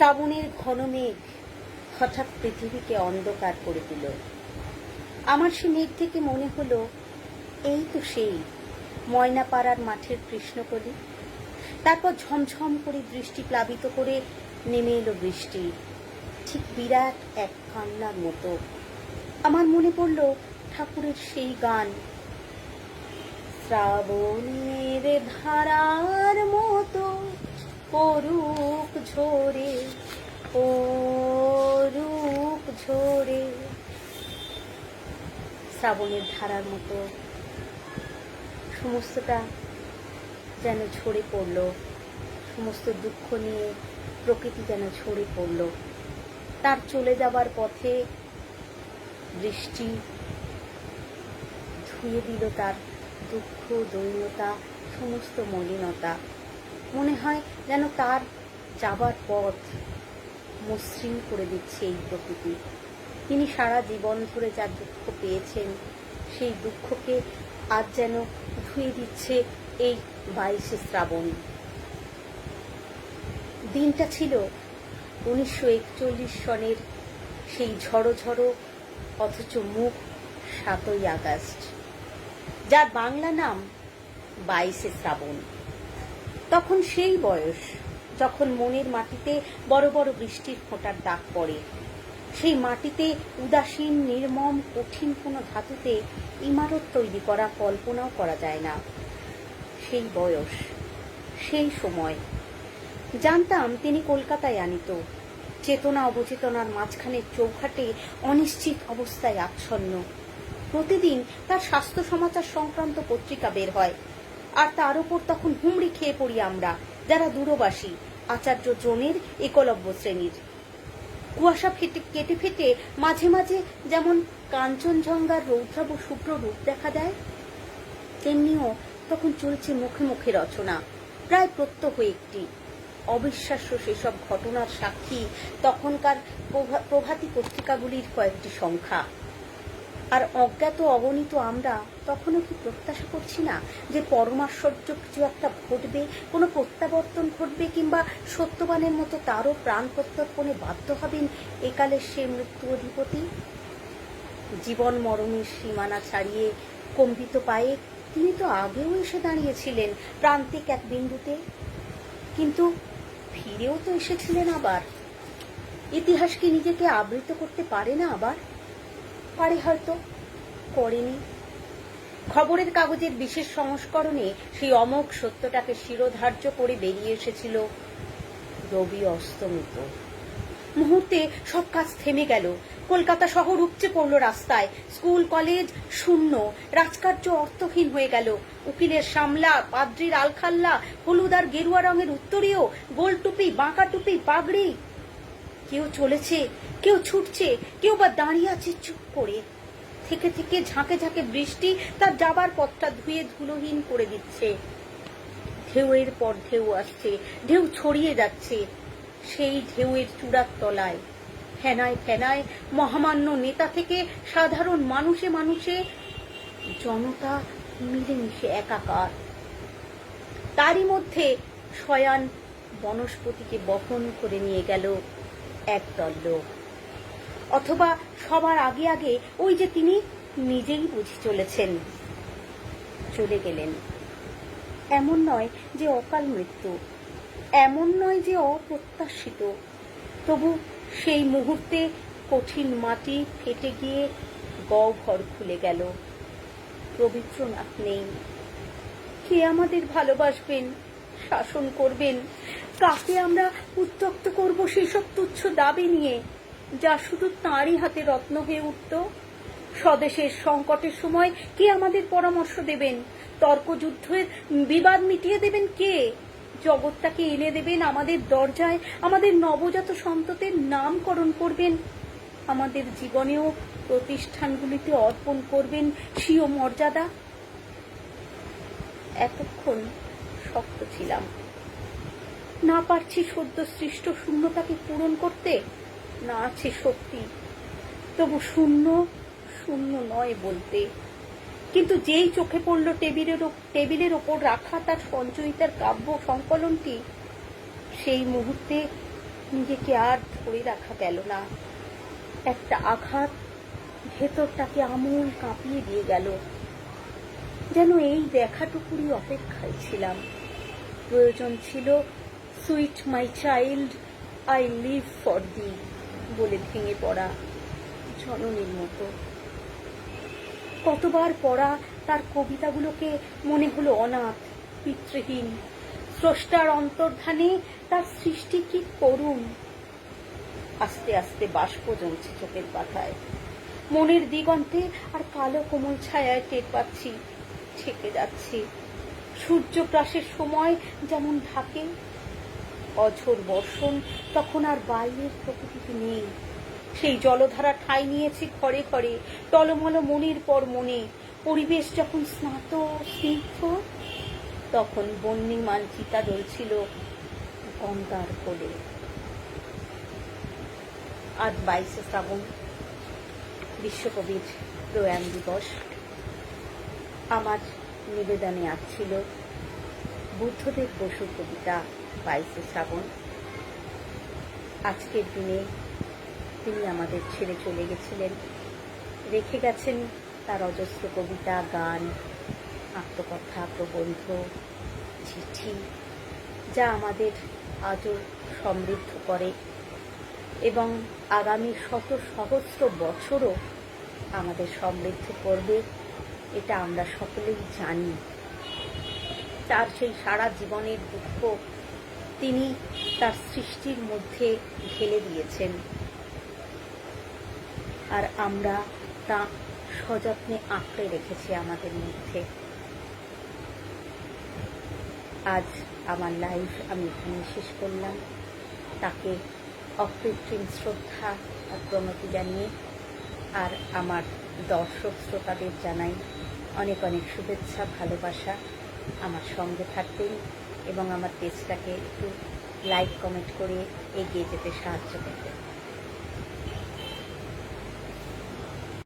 শ্রাবণের ঘন মেঘ হঠাৎ পৃথিবীকে অন্ধকার করে দিল। আমার সে মেঘ থেকে মনে হলো এই তো সেই ময়নাপাড়ার মাঠের কৃষ্ণকলি। তারপর ঝমঝম করে দৃষ্টি প্লাবিত করে নেমে এলো বৃষ্টি, ঠিক বিরাট এক কান্নার মতো। আমার মনে পড়ল ঠাকুরের সেই গান, শ্রাবণের ধারার মতো পরুক ঝরে পরুক ঝরে। শ্রাবণের ধারার মতো সমস্তটা যেন ঝরে পড়ল, সমস্ত দুঃখ নিয়ে প্রকৃতি যেন ঝরে পড়ল। তার চলে যাবার পথে বৃষ্টি ধুয়ে দিল তার দুঃখ, দৈন্যতা, সমস্ত মলিনতা। মনে হয় যেন তার যাবার পথ মসৃণ করে দিচ্ছে এই প্রকৃতি। তিনি সারা জীবন ধরে যা দুঃখ পেয়েছেন, সেই দুঃখকে আজ যেন ধুয়ে দিচ্ছে এই 22শে শ্রাবণ। দিনটা ছিল 1941 সনের সেই ঝড়ো ঝড়ো অথচ মুখ 7ই আগস্ট, যার বাংলা নাম 22শে শ্রাবণ। তখন সেই বয়স যখন মনের মাটিতে বড় বড় বৃষ্টির ফোঁটার দাগ পড়ে। সেই মাটিতে উদাসীন, নির্মম, কঠিন কোনো ধাতুতে ইমারত তৈরি করা কল্পনাও করা যায় না। সেই বয়স, সেই সময় জানতাম তিনি কলকাতায় আনিত, চেতনা অবচেতনার মাঝখানে চৌখাটে অনিশ্চিত অবস্থায় আচ্ছন্ন। প্রতিদিন তার স্বাস্থ্য সমাচার সংক্রান্ত পত্রিকা বের হয়, আর তার উপর তখন হুমড়ি খেয়ে পড়ি আমরা, যারা দূরবাসী, আচার্য জনের একলব্য শ্রেণীর। কুয়াশা কেটে ফেটে মাঝে মাঝে যেমন কাঞ্চনজঙ্ঘার রৌদ্রাভ শুভ্র রূপ দেখা দেয়, তেমনিও তখন চলছে মুখে মুখে রচনা, প্রায় প্রত্যহ একটি। অবিশ্বাস্য সেসব ঘটনার সাক্ষী তখনকার প্রভাতী পত্রিকাগুলির কয়েকটি সংখ্যা। আর অজ্ঞাত অগণিত আমরা তখনও কি প্রত্যাশা করছি না যে পরমাশ্চর্য কিছু একটা ঘটবে, কোনো প্রত্যাবর্তন ঘটবে, কিংবা সত্যবানের মতো তারও প্রাণ প্রত্যর্পণে বাধ্য হবেন একালের সে মৃত্যু অধিপতি। জীবন মরণের সীমানা ছাড়িয়ে কম্পিত পায়ে তিনি তো আগেও এসে দাঁড়িয়েছিলেন প্রান্তিক এক বিন্দুতে, কিন্তু ফিরেও তো এসেছিলেন আবার। ইতিহাস কি নিজেকে আবৃত করতে পারে না আবার? পারে হয়তো, করেনি। খবরের কাগজের বিশেষ সংস্করণে সেই অমোঘ সত্যটাকে শিরোধার্য করে বেরিয়ে এসেছিল রবি অস্তমিত। মুহূর্তে সব কাজ থেমে গেল। কলকাতা শহর উপচে পড়ল রাস্তায়, স্কুল কলেজ শূন্য, রাজকার্য অর্থহীন হয়ে গেল। উকিলের সামলা, পাদ্রির আলখাল্লা, হলুদ আর গেরুয়া রঙের উত্তরীয়, গোল টুপি, বাঁকা টুপি, পাগড়ি। কেউ চলেছে, কেউ ছুটছে, কেউ বা দাঁড়িয়ে আছে চুপ করে। থেকে থেকে ঝাঁকে ঝাঁকে বৃষ্টি তার যাবার পথটা ধুয়ে ধুলোহীন করে দিচ্ছে। ঢেউয়ের পর ঢেউ আসছে, ঢেউ ছড়িয়ে যাচ্ছে। সেই ঢেউয়ের চূড়ার তলায় ফেনায় ফেনায় মহামান্য নেতা থেকে সাধারণ মানুষে মানুষে জনতা মিলেমিশে একাকার। তারই মধ্যে শয়ান বনস্পতিকে বহন করে নিয়ে গেল একদল লোক। অথবা সবার আগে আগে ওই যে তিনি নিজেই বুঝি চলেছেন, চলে গেলেন। এমন নয় যে অকাল মৃত্যু, এমন নয় যে অপ্রত্যাশিত, তবু সেই মুহূর্তে কঠিন মাটি ফেটে গিয়ে গহ্বর খুলে গেল। রবীন্দ্রনাথ নেই। কে আমাদের ভালোবাসবেন, শাসন করবেন? কাকে আমরা উত্ত্যক্ত করব সেসব তুচ্ছ দাবি নিয়ে, যা শুধু তাঁরই হাতে রত্ন হয়ে উঠত? স্বদেশের সংকটের সময় কে আমাদের পরামর্শ দেবেন? তর্কযুদ্ধের বিবাদ মিটিয়ে দেবেন কে? জগৎটাকে এনে দেবেন আমাদের দরজায়, আমাদের নবজাত সন্ততের নামকরণ করবেন, আমাদের জীবনেও প্রতিষ্ঠানগুলিতে অর্পণ করবেন স্বীয় মর্যাদা। এতক্ষণ শক্ত ছিলাম, না পারছি সদ্য সৃষ্ট শূন্যতাকে পূরণ করতে, না আছে শক্তি, তবু শূন্য শূন্য নয় বলতে। কিন্তু যেই চোখে পড়ল টেবিলের ওপর রাখা তার সঞ্চয়িতার কাব্য সংকলনটি, সেই মুহূর্তে নিজেকে আর ধরে রাখা গেল না। একটা আঘাত ভেতরটাকে আমূল কাঁপিয়ে দিয়ে গেল। যেন এই দেখাটুকুরই অপেক্ষায় ছিলাম। প্রয়োজন ছিল sweet my child, I live for thee বলে ভেঙে পড়া জননীর মতো। কতবার পড়া তার কবিতাগুলোকে মনে হলো অনাথ, পিতৃহীন। স্রষ্টার অন্তর্ধানে তার সৃষ্টি কি করুন। আস্তে আস্তে বাষ্প জমছে চোখের পাতায়। মনের দিগন্তে আর কালো কোমল ছায়ায় টের পাচ্ছি ছেকে যাচ্ছি। সূর্যগ্রাসের সময় যেমন ঢাকে, অঝোর বর্ষণ তখন আর বাইরের প্রকৃতিতে নেই। সেই জলধারা ঠাঁই নিয়েছে ঘরে ঘরে, টলমল মনের পর মনে। পরিবেশ যখন স্নাত স্নিগ্ধ, তখন বন্যিমান চিতা জ্বলছিল গঙ্গার কোলে। আজ 22শে শ্রাবণ, বিশ্বকবির প্রয়াণ দিবস। আমার নিবেদনে আসছিল বুদ্ধদেব বসুর কবিতা 22শে শ্রাবণ। আজকের দিনে তিনি আমাদের ছেড়ে চলে গেছিলেন, রেখে গেছেন তার অজস্র কবিতা, গান, আত্মকথা, প্রবন্ধ, চিঠি, যা আমাদের আজও সমৃদ্ধ করে এবং আগামী শত সহস্র বছরও আমাদের সমৃদ্ধ করবে, এটা আমরা সকলেই জানি। তার সেই সারা জীবনের দুঃখ তিনি তার সৃষ্টির মধ্যে ঢেলে দিয়েছেন, আর আমরা তা সযত্নে আঁকড়ে রেখেছি আমাদের মধ্যে। আজ আমার লাইভ আমি এখানে শেষ করলাম। তাকে অকৃত্রিম শ্রদ্ধা আর প্রণতি জানিয়ে, আর আমার দর্শক শ্রোতাদের জানাই অনেক অনেক শুভেচ্ছা, ভালোবাসা। আমার সঙ্গে থাকবেন এবং আমার পেজটাকে একটু লাইক কমেন্ট করে এগিয়ে যেতে সাহায্য করবেন।